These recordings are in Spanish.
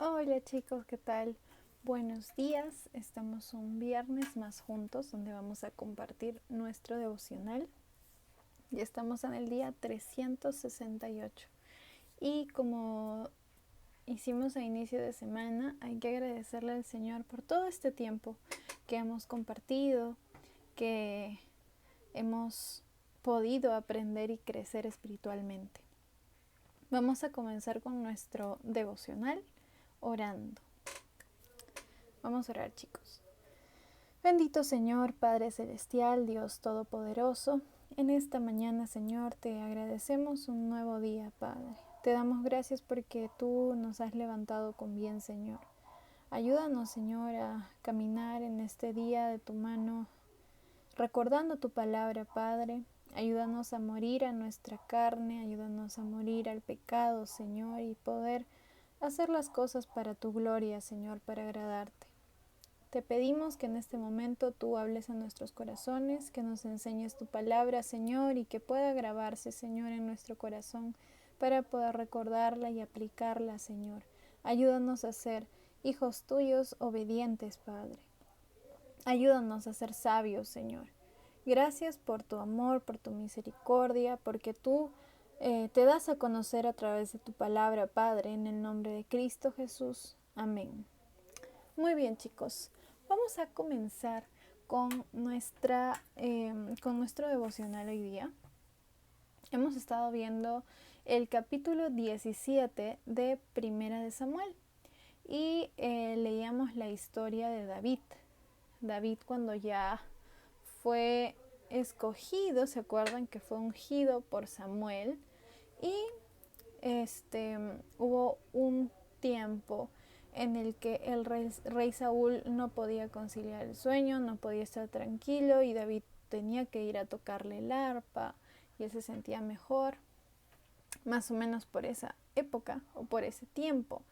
Hola chicos, ¿qué tal? Buenos días, estamos un viernes más juntos donde vamos a compartir nuestro devocional. Ya estamos en el día 368 y como hicimos a inicio de semana, hay que agradecerle al Señor por todo este tiempo que hemos compartido, que hemos podido aprender y crecer espiritualmente. Vamos a comenzar con nuestro devocional orando. Vamos a orar, chicos. Bendito Señor, Padre Celestial, Dios Todopoderoso, en esta mañana, Señor, te agradecemos un nuevo día, Padre. Te damos gracias porque tú nos has levantado con bien, Señor. Ayúdanos, Señor, a caminar en este día de tu mano, recordando tu palabra, Padre. Ayúdanos a morir a nuestra carne, ayúdanos a morir al pecado, Señor, y poder hacer las cosas para tu gloria, Señor, para agradarte. Te pedimos que en este momento tú hables a nuestros corazones, que nos enseñes tu palabra, Señor, y que pueda grabarse, Señor, en nuestro corazón para poder recordarla y aplicarla, Señor. Ayúdanos a ser hijos tuyos obedientes, Padre. Ayúdanos a ser sabios, Señor. Gracias por tu amor, por tu misericordia, porque tú te das a conocer a través de tu palabra, Padre, en el nombre de Cristo Jesús. Amén. Muy bien, chicos. Vamos a comenzar con nuestro devocional hoy día. Hemos estado viendo el capítulo 17 de Primera de Samuel y leíamos la historia de David. David cuando ya fue escogido, ¿se acuerdan que fue ungido por Samuel? Y hubo un tiempo en el que el rey Saúl no podía conciliar el sueño, no podía estar tranquilo y David tenía que ir a tocarle el arpa y él se sentía mejor, más o menos por esa época o por ese tiempo.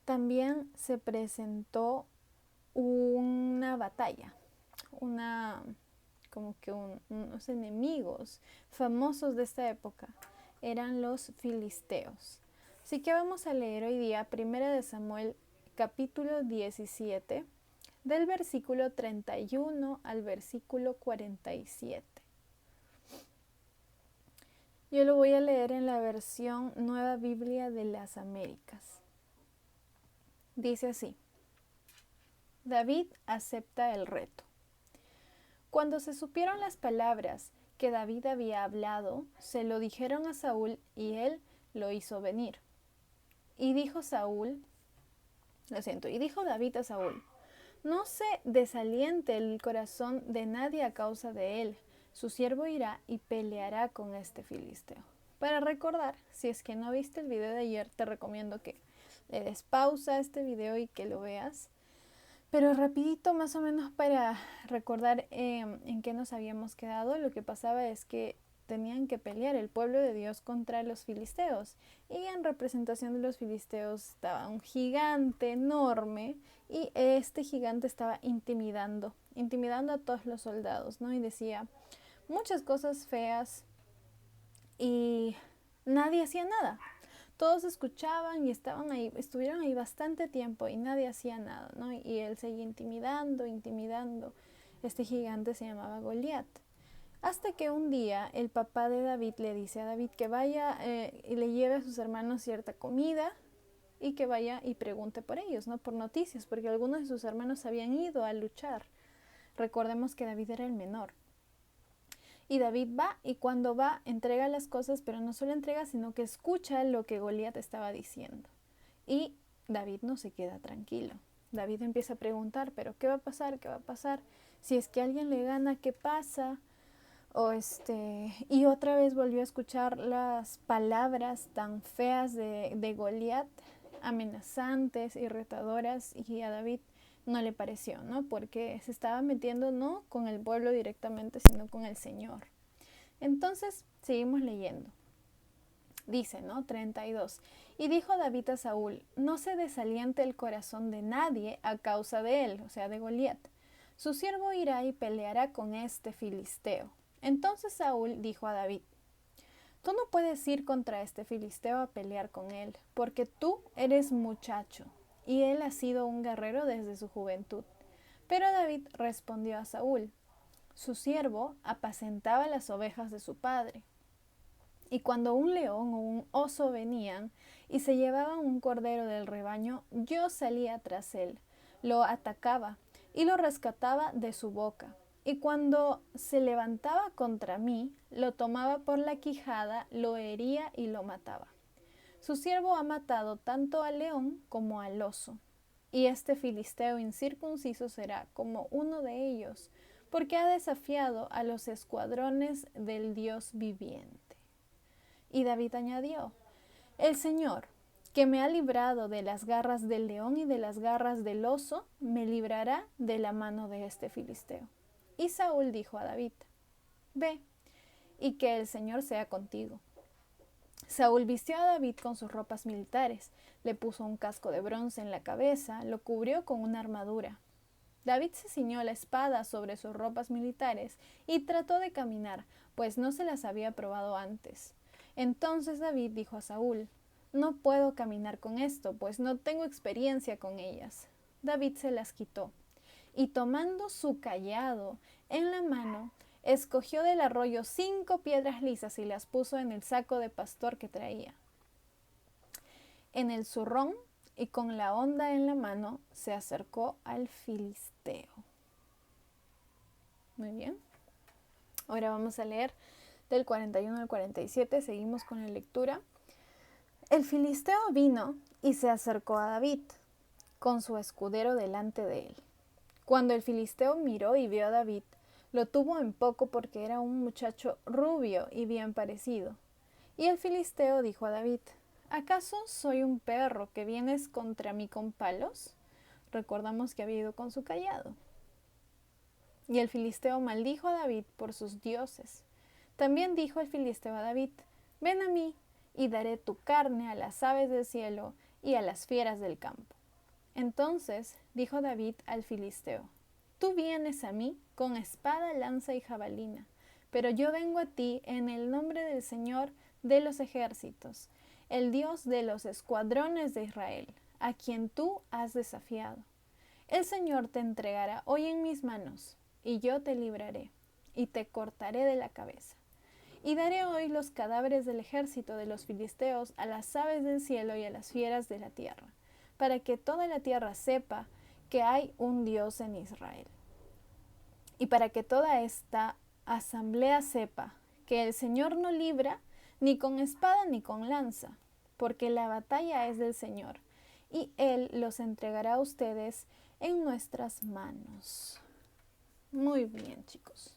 También se presentó una batalla, como que unos enemigos famosos de esta época eran los filisteos. Así que vamos a leer hoy día 1 de Samuel capítulo 17 del versículo 31 al versículo 47. Yo lo voy a leer en la versión Nueva Biblia de las Américas. Dice así: David acepta el reto. Cuando se supieron las palabras que David había hablado, se lo dijeron a Saúl y él lo hizo venir. Y dijo David a Saúl: no se desaliente el corazón de nadie a causa de él. Su siervo irá y peleará con este filisteo. Para recordar, si es que no viste el video de ayer, te recomiendo que le des pausa a este video y que lo veas. Pero rapidito, más o menos para recordar en qué nos habíamos quedado, lo que pasaba es que tenían que pelear el pueblo de Dios contra los filisteos. Y en representación de los filisteos estaba un gigante enorme y este gigante estaba intimidando a todos los soldados, ¿no? Y decía muchas cosas feas y nadie hacía nada. Todos escuchaban y estuvieron ahí bastante tiempo y nadie hacía nada, ¿no? Y él seguía intimidando. Este gigante se llamaba Goliat. Hasta que un día el papá de David le dice a David que vaya y le lleve a sus hermanos cierta comida y que vaya y pregunte por ellos, ¿no? Por noticias, porque algunos de sus hermanos habían ido a luchar. Recordemos que David era el menor. Y David va y cuando va entrega las cosas, pero no solo entrega, sino que escucha lo que Goliat estaba diciendo. Y David no se queda tranquilo. David empieza a preguntar, pero ¿qué va a pasar? ¿Qué va a pasar? Si es que alguien le gana, ¿qué pasa? Y otra vez volvió a escuchar las palabras tan feas de Goliat, amenazantes y retadoras, y a David no le pareció, ¿no? Porque se estaba metiendo no con el pueblo directamente, sino con el Señor. Entonces, seguimos leyendo. Dice, ¿no? 32. Y dijo David a Saúl: no se desaliente el corazón de nadie a causa de él, o sea, de Goliat. Su siervo irá y peleará con este filisteo. Entonces Saúl dijo a David: tú no puedes ir contra este filisteo a pelear con él, porque tú eres muchacho, y él ha sido un guerrero desde su juventud. Pero David respondió a Saúl: su siervo apacentaba las ovejas de su padre. Y cuando un león o un oso venían y se llevaban un cordero del rebaño, yo salía tras él, lo atacaba y lo rescataba de su boca. Y cuando se levantaba contra mí, lo tomaba por la quijada, lo hería y lo mataba. Su siervo ha matado tanto al león como al oso. Y este filisteo incircunciso será como uno de ellos, porque ha desafiado a los escuadrones del Dios viviente. Y David añadió: el Señor, que me ha librado de las garras del león y de las garras del oso, me librará de la mano de este filisteo. Y Saúl dijo a David: ve, y que el Señor sea contigo. Saúl vistió a David con sus ropas militares, le puso un casco de bronce en la cabeza, lo cubrió con una armadura. David se ciñó la espada sobre sus ropas militares y trató de caminar, pues no se las había probado antes. Entonces David dijo a Saúl: no puedo caminar con esto, pues no tengo experiencia con ellas. David se las quitó, y tomando su cayado en la mano, escogió del arroyo 5 piedras lisas y las puso en el saco de pastor que traía. En el zurrón, y con la honda en la mano, se acercó al filisteo. Muy bien. Ahora vamos a leer del 41 al 47. Seguimos con la lectura. El filisteo vino y se acercó a David, con su escudero delante de él. Cuando el filisteo miró y vio a David, lo tuvo en poco porque era un muchacho rubio y bien parecido. Y el filisteo dijo a David: ¿acaso soy un perro que vienes contra mí con palos? Recordamos que había ido con su cayado. Y el filisteo maldijo a David por sus dioses. También dijo el filisteo a David: ven a mí, y daré tu carne a las aves del cielo y a las fieras del campo. Entonces dijo David al filisteo: tú vienes a mí con espada, lanza y jabalina, pero yo vengo a ti en el nombre del Señor de los ejércitos, el Dios de los escuadrones de Israel, a quien tú has desafiado. El Señor te entregará hoy en mis manos, y yo te libraré, y te cortaré de la cabeza. Y daré hoy los cadáveres del ejército de los filisteos a las aves del cielo y a las fieras de la tierra, para que toda la tierra sepa que hay un Dios en Israel. Y para que toda esta asamblea sepa que el Señor no libra ni con espada ni con lanza, porque la batalla es del Señor, y Él los entregará a ustedes en nuestras manos. Muy bien, chicos.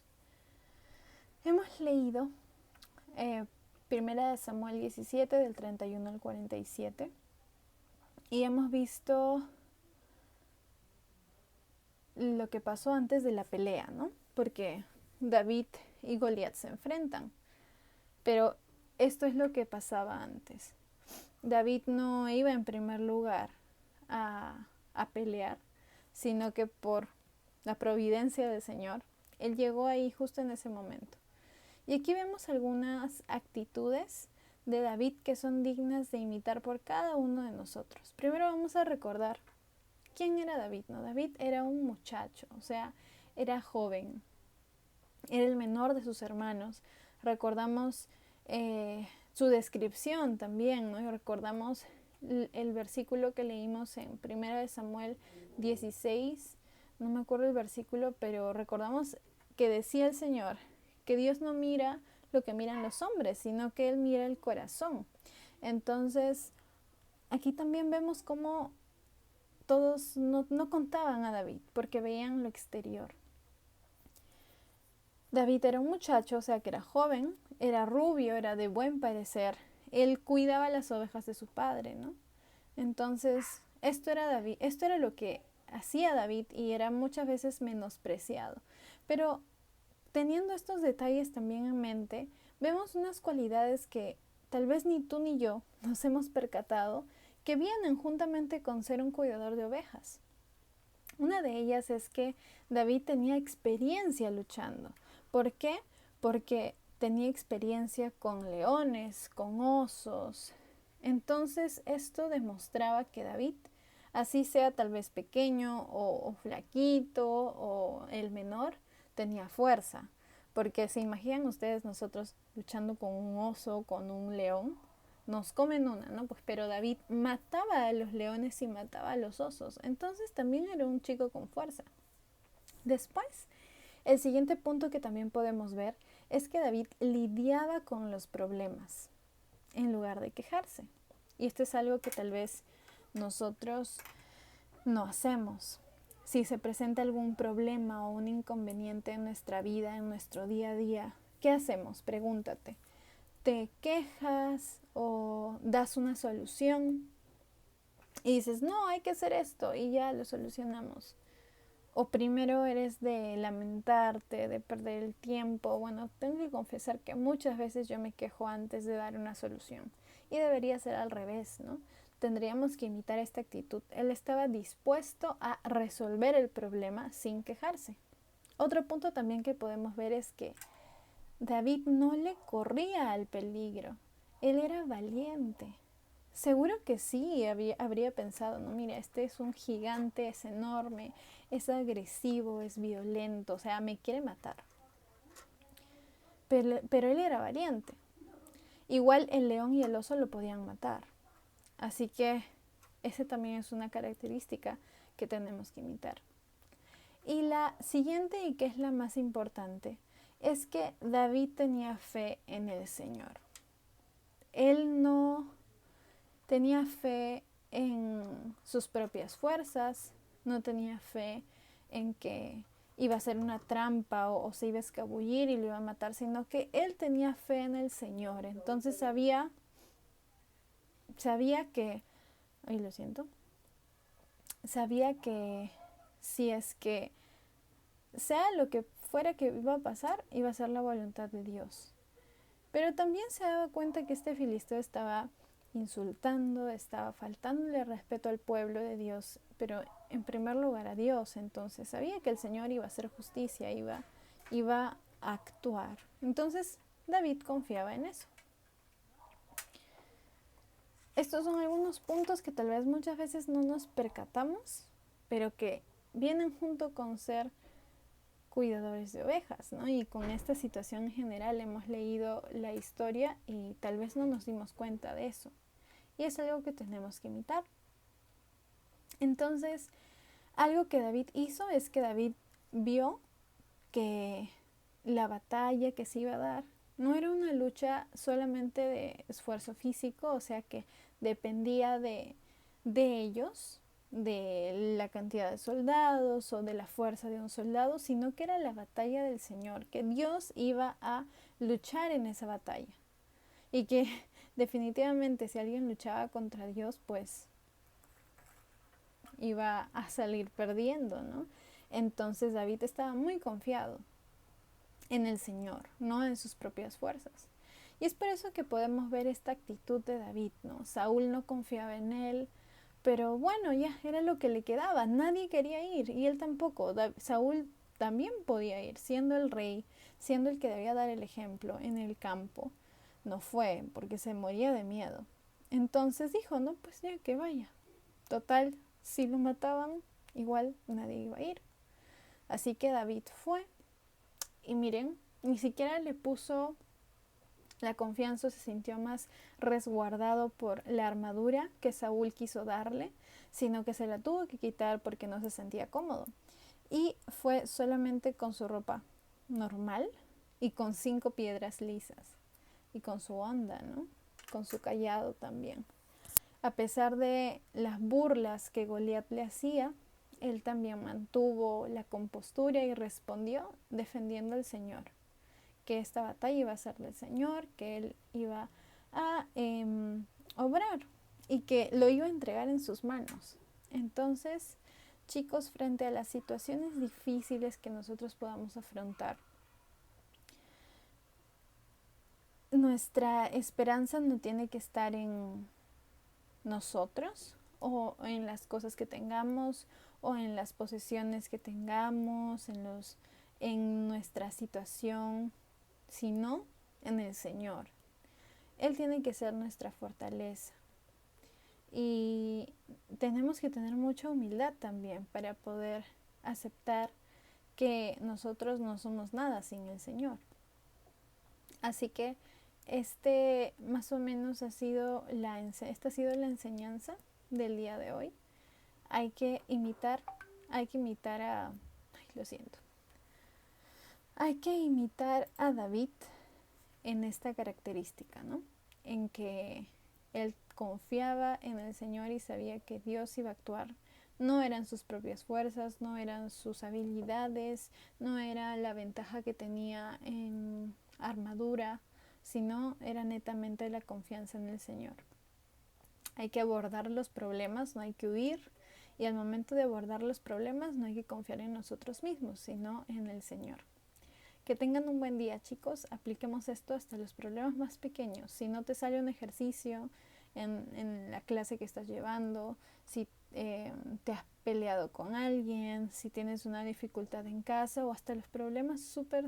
Hemos leído Primera de Samuel 17, del 31 al 47, y hemos visto lo que pasó antes de la pelea, ¿no? Porque David y Goliat se enfrentan. Pero esto es lo que pasaba antes. David no iba en primer lugar a pelear, sino que por la providencia del Señor, él llegó ahí justo en ese momento. Y aquí vemos algunas actitudes de David que son dignas de imitar por cada uno de nosotros. Primero vamos a recordar quién era David, ¿no? David era un muchacho, o sea, era joven, era el menor de sus hermanos. Recordamos su descripción también, ¿no? Y recordamos el versículo que leímos en 1 Samuel 16, no me acuerdo el versículo, pero recordamos que decía el Señor que Dios no mira lo que miran los hombres, sino que Él mira el corazón. Entonces, aquí también vemos cómo todos no contaban a David porque veían lo exterior. David era un muchacho, o sea que era joven, era rubio, era de buen parecer. Él cuidaba las ovejas de su padre, ¿no? Entonces, esto era lo que hacía David y era muchas veces menospreciado. Pero teniendo estos detalles también en mente, vemos unas cualidades que tal vez ni tú ni yo nos hemos percatado que vienen juntamente con ser un cuidador de ovejas. Una de ellas es que David tenía experiencia luchando. ¿Por qué? Porque tenía experiencia con leones, con osos. Entonces esto demostraba que David Así sea tal vez pequeño o flaquito o el menor, tenía fuerza. Porque se imaginan ustedes nosotros luchando con un oso, con un león, nos comen una, ¿no? Pues pero David mataba a los leones y mataba a los osos. Entonces también era un chico con fuerza. Después, el siguiente punto que también podemos ver es que David lidiaba con los problemas en lugar de quejarse. Y esto es algo que tal vez nosotros no hacemos. Si se presenta algún problema o un inconveniente en nuestra vida, en nuestro día a día, ¿qué hacemos? Pregúntate. ¿Te quejas o das una solución? Y dices, no, hay que hacer esto y ya lo solucionamos. O primero eres de lamentarte, de perder el tiempo. Bueno, tengo que confesar que muchas veces yo me quejo antes de dar una solución. Y debería ser al revés, ¿no? Tendríamos que imitar esta actitud. Él estaba dispuesto a resolver el problema sin quejarse. Otro punto también que podemos ver es que David no le corría al peligro. Él era valiente. Seguro que sí, habría pensado, no, mira, este es un gigante, es enorme, es agresivo, es violento, o sea, me quiere matar. Pero él era valiente. Igual el león y el oso lo podían matar. Así que esa también es una característica que tenemos que imitar. Y la siguiente, y que es la más importante, es que David tenía fe en el Señor. Él no tenía fe en sus propias fuerzas, no tenía fe en que iba a ser una trampa o se iba a escabullir y lo iba a matar, sino que él tenía fe en el Señor. Entonces sabía que, ay, lo siento, sabía que si es que sea lo que fuera que iba a pasar, iba a ser la voluntad de Dios. Pero también se daba cuenta que este filisteo estaba insultando, estaba faltándole respeto al pueblo de Dios, pero en primer lugar a Dios. Entonces sabía que el Señor iba a hacer justicia, iba a actuar. Entonces David confiaba en eso. Estos son algunos puntos que tal vez muchas veces no nos percatamos, pero que vienen junto con ser cuidadores de ovejas, ¿no? Y con esta situación en general hemos leído la historia y tal vez no nos dimos cuenta de eso. Y es algo que tenemos que imitar. Entonces, algo que David hizo es que David vio que la batalla que se iba a dar no era una lucha solamente de esfuerzo físico, o sea que dependía de ellos, de la cantidad de soldados o de la fuerza de un soldado, sino que era la batalla del Señor, que Dios iba a luchar en esa batalla. Y que definitivamente si alguien luchaba contra Dios, pues iba a salir perdiendo, ¿no? Entonces David estaba muy confiado en el Señor, no en sus propias fuerzas. Y es por eso que podemos ver esta actitud de David, ¿no? Saúl no confiaba en él, pero bueno, ya era lo que le quedaba. Nadie quería ir y él tampoco. Saúl también podía ir, siendo el rey, siendo el que debía dar el ejemplo en el campo. No fue, porque se moría de miedo. Entonces dijo, no, pues ya que vaya. Total, si lo mataban, igual nadie iba a ir. Así que David fue. Y miren, ni siquiera le puso la confianza, se sintió más resguardado por la armadura que Saúl quiso darle, sino que se la tuvo que quitar porque no se sentía cómodo. Y fue solamente con su ropa normal y con 5 piedras lisas. Y con su onda, ¿no? Con su callado también. A pesar de las burlas que Goliat le hacía, él también mantuvo la compostura y respondió defendiendo al Señor, que esta batalla iba a ser del Señor, que él iba a obrar y que lo iba a entregar en sus manos. Entonces, chicos, frente a las situaciones difíciles que nosotros podamos afrontar, nuestra esperanza no tiene que estar en nosotros o en las cosas que tengamos o en las posesiones que tengamos, en nuestra situación, sino en el Señor. Él tiene que ser nuestra fortaleza. Y tenemos que tener mucha humildad también para poder aceptar que nosotros no somos nada sin el Señor. Así que más o menos esta ha sido la enseñanza del día de hoy. Hay que imitar hay que imitar a David en esta característica, ¿no? En que él confiaba en el Señor y sabía que Dios iba a actuar. No eran sus propias fuerzas, no eran sus habilidades, no era la ventaja que tenía en armadura, sino era netamente la confianza en el Señor. Hay que abordar los problemas, no hay que huir, y al momento de abordar los problemas no hay que confiar en nosotros mismos, sino en el Señor. Que tengan un buen día, chicos. Apliquemos esto hasta los problemas más pequeños. Si no te sale un ejercicio en la clase que estás llevando, si te has peleado con alguien, si tienes una dificultad en casa o hasta los problemas súper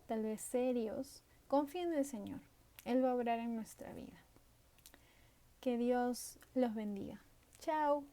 tal vez serios, confía en el Señor. Él va a obrar en nuestra vida. Que Dios los bendiga. Chao.